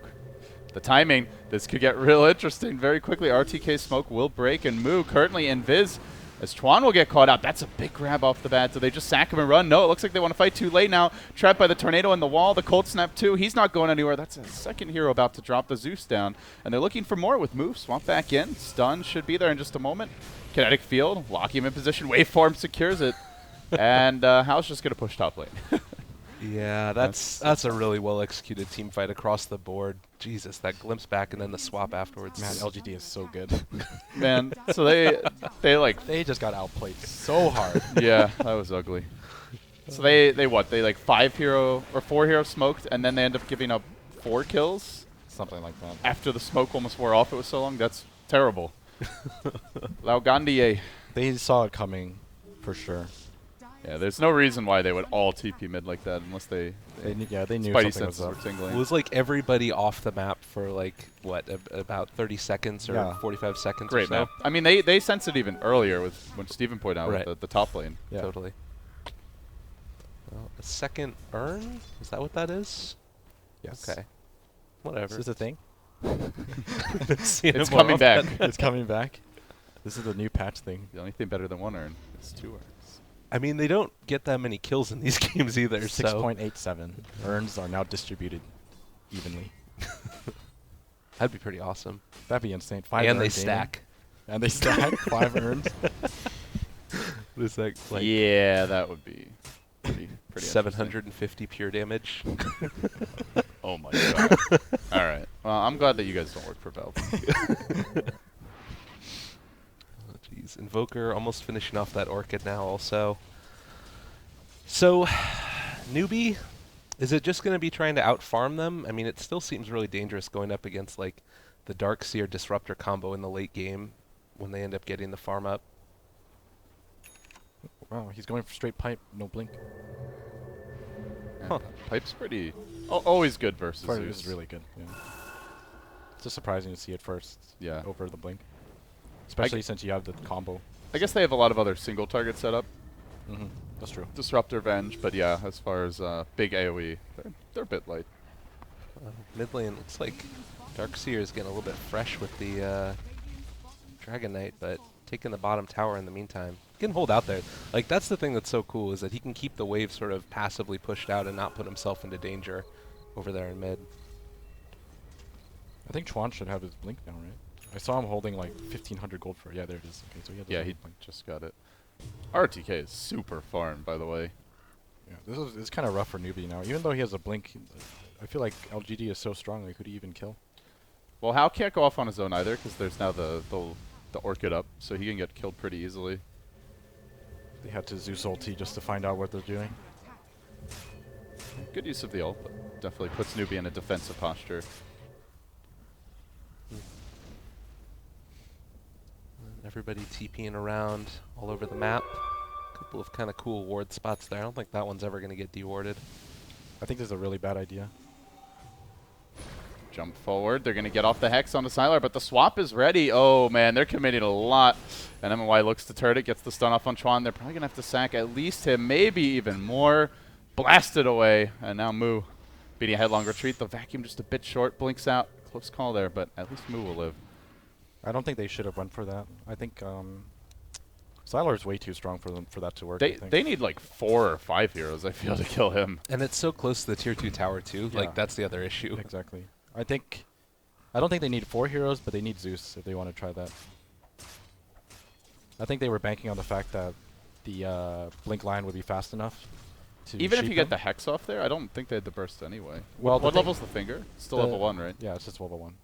The timing, this could get real interesting very quickly. RTK smoke will break, and Moo currently in Viz as Chuan will get caught out. That's a big grab off the bat. Do they just sack him and run? No, it looks like they want to fight too late now. Trapped by the tornado in the wall. The cold snap too. He's not going anywhere. That's a second hero about to drop the Zeus down. And they're looking for more with Moo. Swamp back in. Stun should be there in just a moment. Kinetic field. Lock him in position. Waveform secures it. And Hal's just going to push top lane. Yeah, that's a really well executed team fight across the board. Jesus, that glimpse back and then the swap afterwards. Man, LGD is so good. Man, so they like They just got outplayed so hard. yeah, that was ugly. So they what? They like 5 hero or 4 hero smoked, and then they end up giving up 4 kills Something like that. after the smoke almost wore off. It was so long. That's terrible. Laugandie. They saw it coming, for sure. Yeah, there's no reason why they would all TP mid like that unless they They knew Spidey something was senses were up. tingling. It was like everybody off the map for like, what, about 30 seconds or Yeah. 45 seconds Great or so. map. I mean, they sensed it even earlier with when Steven pointed out Right. with the top lane. Yeah. Totally. Well, a second urn? Is that what that is? Yes. Okay. Whatever. Is this a thing? It's coming back. It's coming back. This is the new patch thing. The only thing better than 1 urn is 2 urns. I mean, they don't get that many kills in these games either, so... 6.87. Urns are now distributed evenly. That'd be pretty awesome. That'd be insane. 5 And they urns daily. stack. And they stack 5 urns. It's like Yeah, that would be pretty 750 pure damage. Oh my god. All right. Well, I'm glad that you guys don't work for Valve. Oh, jeez. Invoker almost finishing off that Orchid now also. So, Newbee, is it just going to be trying to outfarm them? I mean, it still seems really dangerous going up against, like, the Darkseer Disruptor combo in the late game when they end up getting the farm up. Wow, he's going for straight pipe, no blink. Huh. Pipe's pretty... always good versus This Zeus. is really good. Yeah. It's just surprising to see it first Yeah. over the blink. Especially since you have the combo. I guess they have a lot of other single target setup. Mm-hmm. That's true. Disruptor, Venge, but yeah, as far as big AoE, they're a bit light. Mid lane looks like Darkseer is getting a little bit fresh with the Dragon Knight, but taking the bottom tower in the meantime. He can hold out there. Like, that's the thing that's so cool, is that he can keep the wave sort of passively pushed out and not put himself into danger over there in mid. I think Chuan should have his blink now, right? I saw him holding like 1,500 gold for it. Yeah, there it is. Okay, so he had the Yeah, he blink. just got it. RTK is super farmed, by the way. Yeah, this is kind of rough for Newbee now. Even though he has a blink, I feel like LGD is so strong. Like, could he even kill? Well, Hal can't go off on his own either, because there's now the Orchid up, so he can get killed pretty easily. They had to Zeus ulti just to find out what they're doing. Good use of the ult, but definitely puts Newbee in a defensive posture. Everybody TPing around all over the map. Couple of kind of cool ward spots there. I don't think that one's ever going to get dewarded. I think this is a really bad idea. Jump forward. They're going to get off the Hex on the Sylar, but the swap is ready. Oh, man, they're committing a lot. And MY looks to turret it, gets the stun off on Chuan. They're probably going to have to sack at least him, maybe even more. Blasted away. And now Moo beating a headlong retreat. The vacuum just a bit short. Blinks out. Close call there, but at least Moo will live. I don't think they should have went for that. I think Sylar is way too strong for them for that to work. They need like 4 or 5 heroes, I feel, to kill him. And it's so close to the tier 2 tower too. Yeah. Like that's the other issue. Exactly. I don't think they need 4 heroes, but they need Zeus if they want to try that. I think they were banking on the fact that the Blink line would be fast enough to Even if sheep you get them. the Hex off there, I don't think they had the burst anyway. Well, What the level's the finger? It's still level 1, right? Yeah, it's just level 1.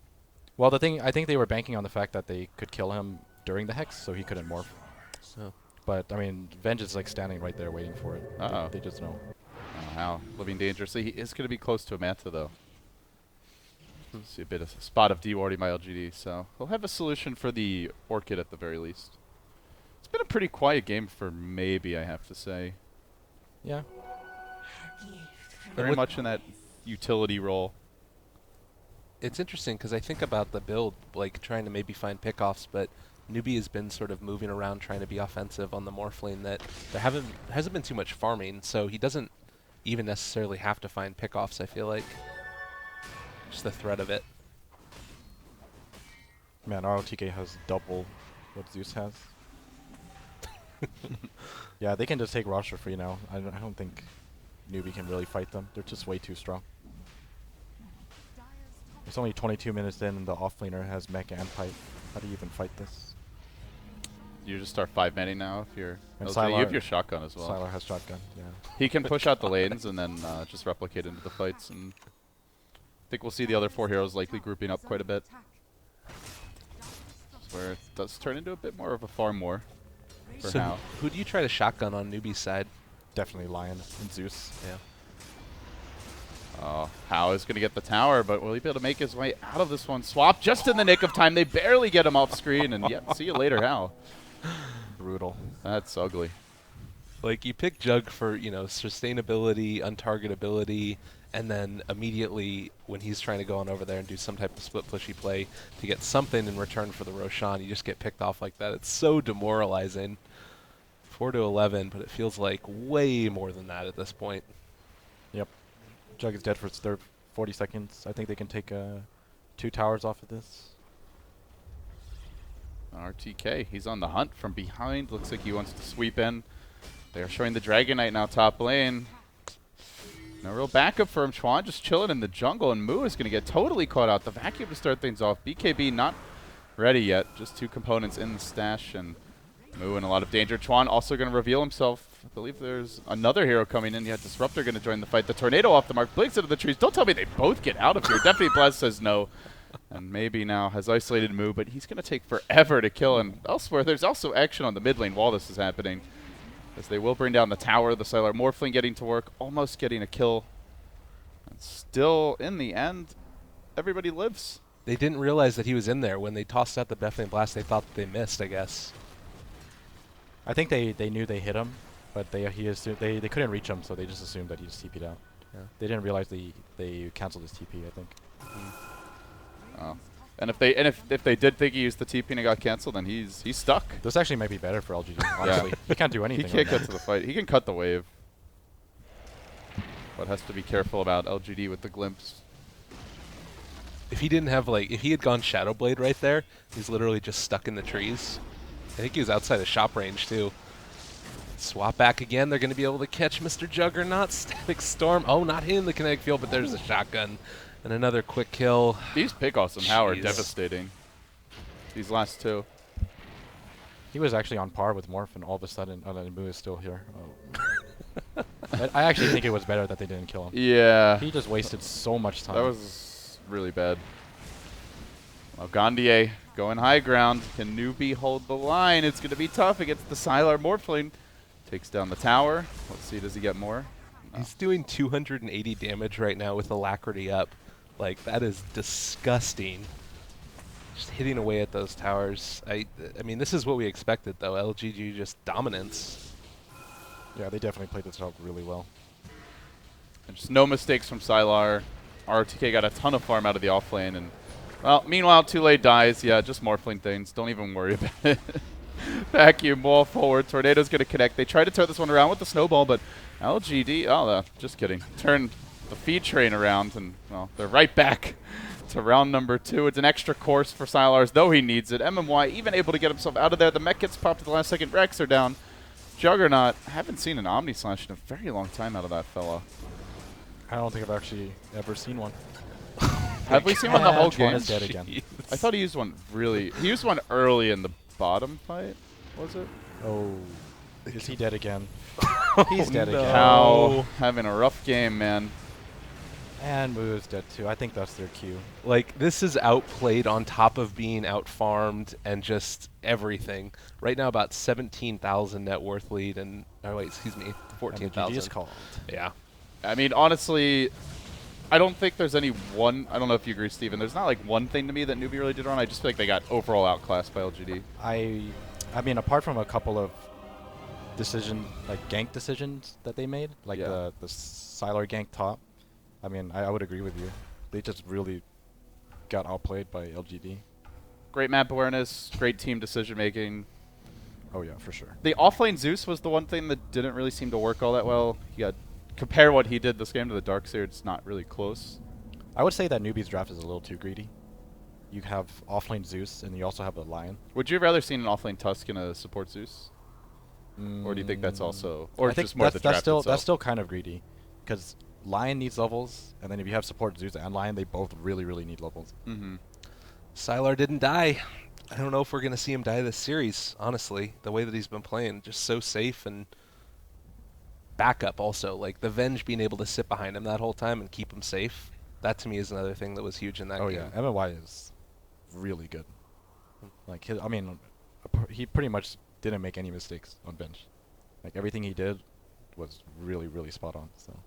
Well, I think they were banking on the fact that they could kill him during the Hex, so he couldn't morph. So But, I mean, Venge is like standing right there waiting for it. Uh-oh. They just know. Oh, how living dangerously. He is going to be close to a Manta, though. See a bit of spot of dewarding my LGD, so he'll have a solution for the Orchid at the very least. It's been a pretty quiet game for maybe, I have to say. Yeah. Very much in that utility role. it's interesting because I think about the build, like trying to maybe find pickoffs, but Newbee has been sort of moving around trying to be offensive on the Morph lane that there hasn't been too much farming, so he doesn't even necessarily have to find pickoffs, I feel like. Just the threat of it. Man, ROTK has double what Zeus has. Yeah, they can just take Rosh for free now. I don't think Newbee can really fight them. They're just way too strong. It's only 22 minutes in and the offlaner has mech and pipe. How do you even fight this? You just start 5-manning now if you're And LG. You have Sylar- your shotgun as well. Sylar has shotgun, yeah. He can push out the lanes and then just replicate into the fights. And I think we'll see the other 4 heroes likely grouping up quite a bit. Where it does turn into a bit more of a farm war for So Hao. who do you try to shotgun on Newbee's side? Definitely Lion and Zeus. Yeah. Hao is going to get the tower, but will he be able to make his way out of this one? Swap just in the nick of time. They barely get him off screen, and yeah, see you later, Hao. Brutal. That's ugly. Like, you pick Jug for, you know, sustainability, untargetability, and then immediately when he's trying to go on over there and do some type of split pushy play to get something in return for the Roshan, you just get picked off like that. It's so demoralizing. 4-11, but it feels like way more than that at this point. Yep. Jug is dead for 40 seconds. I think they can take 2 towers off of this. RTK, he's on the hunt from behind. Looks like he wants to sweep in. They are showing the Dragon Knight now top lane. No real backup for him. Chuan just chilling in the jungle, and Moo is going to get totally caught out. The vacuum to start things off. BKB not ready yet. Just 2 components in the stash, and Moo in a lot of danger. Chuan also going to reveal himself. I believe there's another hero coming in. Yeah, Disruptor going to join the fight. The Tornado off the mark. Blinks into the trees. Don't tell me they both get out of here. Definitely Blast says no. And maybe now has isolated Moo, but he's going to take forever to kill. And elsewhere, there's also action on the mid lane while this is happening, as they will bring down the tower. The Sylar Morphling getting to work, almost getting a kill. And still, in the end, everybody lives. They didn't realize that he was in there. When they tossed out the Bethlehem Blast, they thought that they missed, I guess. I think they knew they hit him, but they couldn't reach him, so they just assumed that he just TP'd out. Yeah. They didn't realize they canceled his TP, I think. Oh. And if they did think he used the TP and it got canceled, then he's stuck. This actually might be better for LGD, honestly. He can't do He anything. can't right get now. to the fight. He can cut the wave, but has to be careful about LGD with the glimpse. If he didn't have, like, if he had gone Shadow Blade right there, he's literally just stuck in the trees. I think he was outside of shop range, too. Swap back again. They're going to be able to catch Mr. Juggernaut. Static Storm. Oh, not hitting the kinetic field, but there's a shotgun. And another quick kill. These pickoffs from Hao are Jeez. devastating. These last 2. He was actually on par with Morph, and all of a sudden, Moo is still here. Oh. I actually think it was better that they didn't kill him. Yeah. He just wasted so much time. That was really bad. Well, Gandier going high ground. Can Newbee hold the line? It's going to be tough against the Sylar Morphling. Takes down the tower. Let's see, does he get more? No. He's doing 280 damage right now with Alacrity up. Like, that is disgusting. Just hitting away at those towers. I mean, this is what we expected, though. LGD just dominance. Yeah, they definitely played this out really well. And just no mistakes from Sylar. RTK got a ton of farm out of the offlane. And, well, meanwhile, Too Late dies. Yeah, just Morphling things. Don't even worry about it. Vacuum ball forward. Tornado's going to connect. They try to turn this one around with the snowball, but LGD, just kidding. Turn the feed train around, and, well, they're right back to round number 2. It's an extra course for Silars, though he needs it. MMY even able to get himself out of there. The mech gets popped at the last second. Rex are down. Juggernaut, haven't seen an Omni Slash in a very long time out of that fella. I don't think I've actually ever seen one. Have we seen one the whole Antoine game? is dead again. I thought he used one he used one early in the bottom fight, was it? Oh, is he dead again? He's dead no. again. Cow having a rough game, man. And Moo is dead too. I think that's their cue. Like, this is outplayed on top of being outfarmed and just everything. Right now, about 17,000 net worth lead, and oh wait, excuse me, And the 14,000. GG is called. Yeah. I mean, honestly, I don't think there's any one. I don't know if you agree, Steven. There's not like one thing to me that Newbee really did wrong. I just feel like they got overall outclassed by LGD. I mean, apart from a couple of gank decisions that they made, like Yeah. the Sylar gank top, I mean, I would agree with you. They just really got outplayed by LGD. Great map awareness, great team decision making. Oh yeah, for sure. The offlane Zeus was the one thing that didn't really seem to work all that well. You got compare what he did this game to the Darkseer, it's not really close. I would say that Newbie's draft is a little too greedy. You have offlane Zeus, and you also have a Lion. Would you have rather seen an offlane Tusk and a support Zeus? Or do you think that's also, or I think just more the draft that's itself? still kind of greedy, because Lion needs levels, and then if you have support Zeus and Lion, they both really need levels. Mm-hmm. Sylar didn't die. I don't know if we're going to see him die this series, honestly. The way that he's been playing, just so safe and backup also. Like, the Venge being able to sit behind him that whole time and keep him safe, that to me is another thing that was huge in that Oh game. yeah, MMY is really good. Like, he pretty much didn't make any mistakes on bench. Like, everything he did was really spot on. So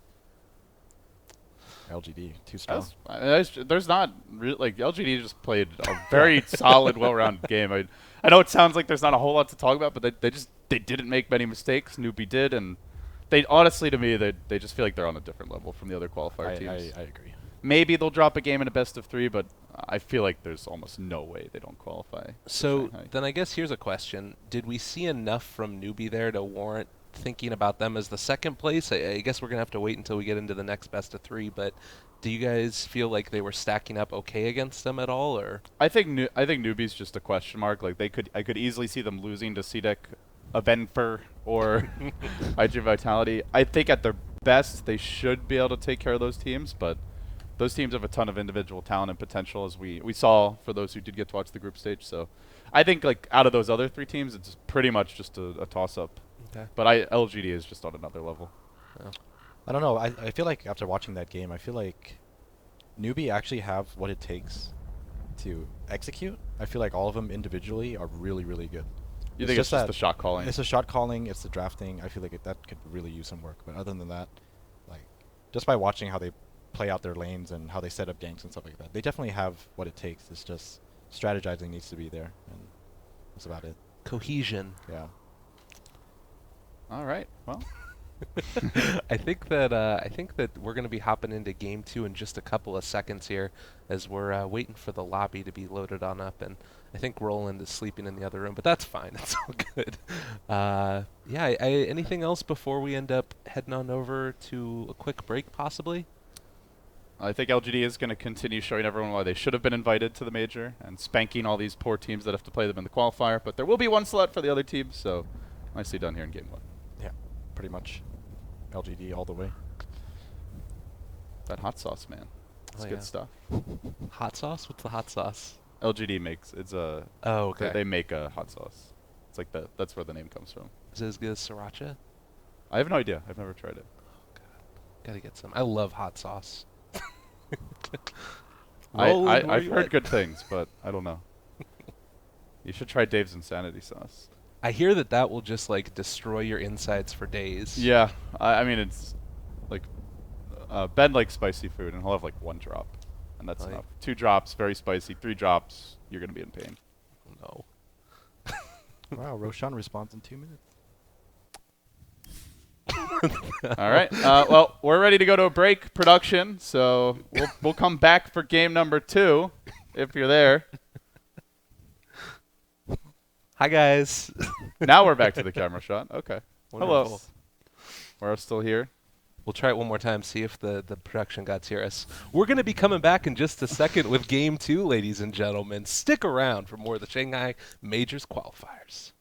LGD too strong. There's not like LGD just played a very solid, well-rounded game. I know it sounds like there's not a whole lot to talk about, but they didn't make many mistakes. Newbee did, and they honestly to me they just feel like they're on a different level from the other qualifier teams. I agree. Maybe they'll drop a game in a best of 3, but I feel like there's almost no way they don't qualify. for So Shanghai. then I guess here's a question. Did we see enough from Newbee there to warrant thinking about them as the second place? I guess we're going to have to wait until we get into the next best of 3, but do you guys feel like they were stacking up okay against them at all, or? I think Newbee's just a question mark. Like I could easily see them losing to CDEC, Avenfer, or IG Vitality. I think at their best they should be able to take care of those teams, but those teams have a ton of individual talent and potential, as we saw for those who did get to watch the group stage. So I think like out of those other 3 teams, it's pretty much just a toss-up. Okay. But LGD is just on another level. Oh. I don't know. I feel like after watching that game, I feel like Newbee actually have what it takes to execute. I feel like all of them individually are really good. You think it's just the shot calling? It's the shot calling. It's the drafting. I feel like that could really use some work. But other than that, like, just by watching how they play out their lanes and how they set up ganks and stuff like that, they definitely have what it takes. It's just strategizing needs to be there, and that's about it. Cohesion. Yeah. All right. Well, I think that we're going to be hopping into game 2 in just a couple of seconds here, as we're waiting for the lobby to be loaded on up, and I think Roland is sleeping in the other room, but that's fine. It's all good. Yeah. Anything else before we end up heading on over to a quick break, possibly? I think LGD is going to continue showing everyone why they should have been invited to the major and spanking all these poor teams that have to play them in the qualifier. But there will be one slot for the other teams, so nicely done here in game 1. Yeah. Pretty much. LGD all the way. That hot sauce, man. It's Oh, good yeah. stuff. Hot sauce? What's the hot sauce? LGD makes Oh, okay. they make a hot sauce. It's like that's where the name comes from. Is it as good as sriracha? I have no idea. I've never tried it. Gotta get some. I love hot sauce. I've where you heard at? good things, but I don't know. You should try Dave's Insanity Sauce. I hear that will just like destroy your insides for days. Yeah, I mean it's like Ben likes spicy food, and he'll have like 1 drop, and that's Right. enough. 2 drops, very spicy. 3 drops, you're gonna be in pain. No. Wow, Roshan responds in 2 minutes. All right. Well, we're ready to go to a break, production. So we'll come back for game number 2, if you're there. Hi guys. Now we're back to the camera shot. Okay. Hello. Wonderful. We're still here. We'll try it one more time, see if the production gods hear us. We're going to be coming back in just a second with Game 2, ladies and gentlemen. Stick around for more of the Shanghai Majors qualifiers.